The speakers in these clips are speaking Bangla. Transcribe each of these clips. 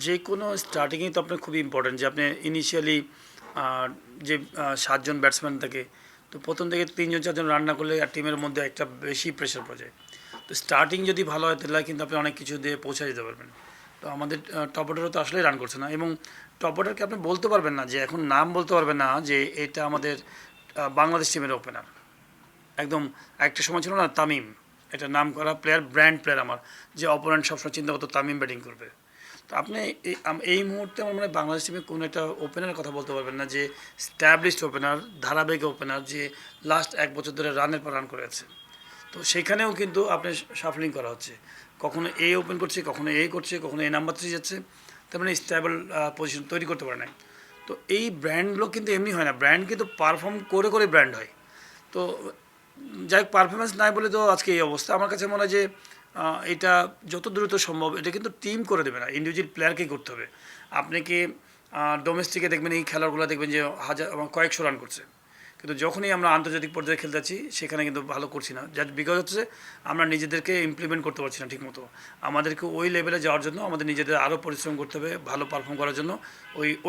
যে কোনো স্টার্টিংয়েই তো আপনার খুবই ইম্পর্টেন্ট যে আপনি ইনিশিয়ালি যে ৭ জন ব্যাটসম্যান থাকে, তো প্রথম থেকে ৩ জন ৪ জন রান না করলে আর টিমের মধ্যে একটা বেশি প্রেশার পড়ে যায়। তো স্টার্টিং যদি ভালো হয় তাহলে কিন্তু আপনি অনেক কিছু দিয়ে পৌঁছে যেতে পারবেন। তো আমাদের টপ অর্ডারও তো আসলেই রান করছে না, এবং টপ অর্ডারকে আপনি বলতে পারবেন না যে এখন নাম বলতে পারবেন না যে এটা আমাদের বাংলাদেশ টিমের ওপেনার। একদম একটা সময় ছিল না তামিম, এটা নাম করা প্লেয়ার, ব্র্যান্ড প্লেয়ার আমার, যে অপোনেন্ট সবসময় চিন্তা করতো তামিম ব্যাটিং করবে। তো আপনি এই মুহূর্তে আমার মনে হয় বাংলাদেশ টিমে কোনো একটা ওপেনারের কথা বলতে পারবেন না যে স্ট্যাবলিশড ওপেনার, ধারাবাহিক ওপেনার, যে লাস্ট 1 বছর ধরে রানের পর রান করে আছে। তো সেখানেও কিন্তু আপনার শাফলিং করা হচ্ছে, কখনো এ ওপেন করছে, কখনো এ করছে, কখনো এ নাম্বার 3 যাচ্ছে, তার মানে স্টেবল পজিশন তৈরি করতে পারে না। তো এই ব্র্যান্ডগুলো কিন্তু এমনি হয় না, ব্র্যান্ড কিন্তু পারফর্ম করে করে ব্র্যান্ড হয়। তো যাই হোক, পারফরমেন্স নাই বলে তো আজকে এই অবস্থা। আমার কাছে মনে হয় যে এটা যত দ্রুত সম্ভব এটা কিন্তু টিম করে দেবে না, ইন্ডিভিজুয়াল প্লেয়ারকেই করতে হবে। আপনি কি ডোমেস্টিকে দেখবেন, এই খেলাগুলো দেখবেন যে কয়েকশো রান করছে, কিন্তু যখনই আমরা আন্তর্জাতিক পর্যায়ে খেলতে যাচ্ছি সেখানে কিন্তু ভালো করছি না, যার বিকজ হচ্ছে আমরা নিজেদেরকে ইমপ্লিমেন্ট করতে পারছি না ঠিকমতো। আমাদেরকে ওই লেভেলে যাওয়ার জন্য আমাদের নিজেদের আরও পরিশ্রম করতে হবে, ভালো পারফর্ম করার জন্য,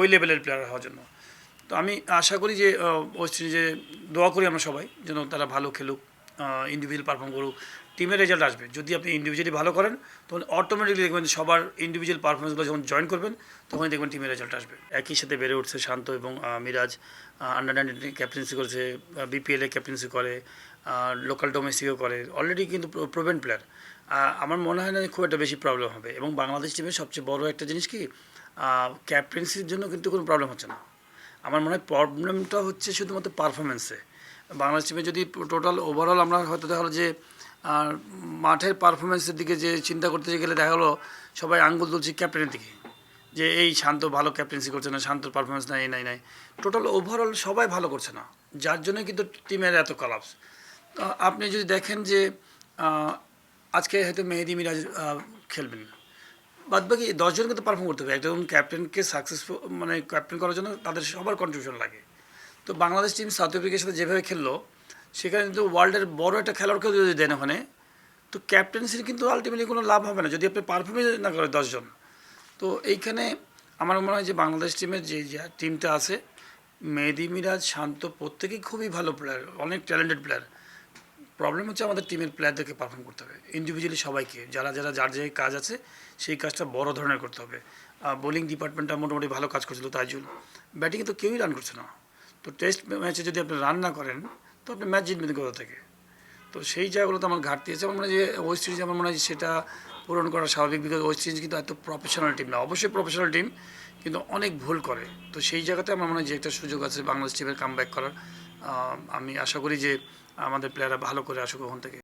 ওই লেভেলের প্লেয়ার হওয়ার জন্য। তো আমি আশা করি যে ওয়েস্ট ইন্ডিজে, দোয়া করি আমরা সবাই যেন তারা ভালো খেলুক, ইন্ডিভিজুয়াল পারফর্ম করুক, টিমের রেজাল্ট আসবে। যদি আপনি ইন্ডিভিজুয়ালি ভালো করেন তখন অটোমেটিকলি দেখবেন সবার ইন্ডিভিজুয়াল পারফরমেন্সগুলো যখন জয়েন করবেন তখনই দেখবেন টিমের রেজাল্ট আসবে। একই সাথে বেড়ে উঠছে শান্ত এবং মিরাজ, আন্ডার 19 ক্যাপ্টেন্সি করেছে, বিপিএলে ক্যাপ্টেন্সি করে, লোকাল ডোমেস্টিকও করে, অলরেডি কিন্তু প্রুভেন প্লেয়ার। আমার মনে হয় না খুব একটা বেশি প্রবলেম হবে। এবং বাংলাদেশ টিমের সবচেয়ে বড় একটা জিনিস কি, ক্যাপ্টেন্সির জন্য কিন্তু কোনো প্রবলেম হচ্ছে না। আমার মনে হয় প্রবলেমটা হচ্ছে শুধুমাত্র পারফরমেন্সে। বাংলাদেশ টিমে যদি টোটাল ওভারঅল আমরা হয়তো দেখা হলো যে মাঠের পারফরমেন্সের দিকে যে চিন্তা করতে গেলে দেখা হলো সবাই আঙ্গুল তুলছি ক্যাপ্টেনের দিকে, যে এই শান্ত ভালো ক্যাপ্টেন্সি করছে না, শান্তর পারফরমেন্স নাই, নাই। টোটাল ওভারঅল সবাই ভালো করছে না, যার জন্য কিন্তু টিমের এত কলাপস। তো আপনি যদি দেখেন যে আজকে হয়তো মেহেদী মিরাজ খেলবেন, বাদবাকি 10 জন কিন্তু পারফর্ম করতে হবে। একজন ক্যাপ্টেনকে সাকসেসফুল মানে ক্যাপ্টেন করার জন্য তাদের সবার কন্ট্রিবিউশন লাগে। তো বাংলাদেশ টিম সাউথ আফ্রিকার সাথে যেভাবে খেললো, সেখানে কিন্তু ওয়ার্ল্ডের বড় একটা খেলোয়াড়কেও যদি দেন ওখানে, তো ক্যাপ্টেন্সির কিন্তু আলটিমেটলি কোনো লাভ হবে না যদি আপনি পারফর্মেন্স না করে 10 জন। তো এইখানে আমার মনে হয় যে বাংলাদেশ টিমের যে টিমটা আছে, মেহেদী মিরাজ, শান্ত প্রত্যেকেই খুবই ভালো প্লেয়ার, অনেক ট্যালেন্টেড প্লেয়ার। প্রবলেম হচ্ছে আমাদের টিমের প্লেয়ারদেরকে পারফর্ম করতে হবে ইন্ডিভিজুয়ালি সবাইকে, যারা যার যে কাজ আছে সেই কাজটা বড় ধরনের করতে হবে। বোলিং ডিপার্টমেন্টটা মোটামুটি ভালো কাজ করছিল তাইজুল, ব্যাটিংয়ে তো কেউই রান করছে না। তো টেস্ট ম্যাচে যদি আপনি রান না করেন তো আপনি ম্যাচ জিতবেন কোথা থেকে? তো সেই জায়গাগুলোতে আমার ঘাটতি আছে। আমার মনে হয় যে ওয়েস্ট ইন্ডিজ, আমার মনে হয় সেটা পূরণ করা স্বাভাবিক, বিকজ ওয়েস্ট ইন্ডিজ কিন্তু এত প্রফেশনাল টিম না, অবশ্যই প্রফেশনাল টিম কিন্তু অনেক ভুল করে। তো সেই জায়গাতে আমার মনে হয় যে একটা সুযোগ আছে বাংলাদেশ টিমের কাম ব্যাক করার। আমি আশা করি যে আমাদের প্লেয়াররা ভালো করে আসুক ওখান থেকে।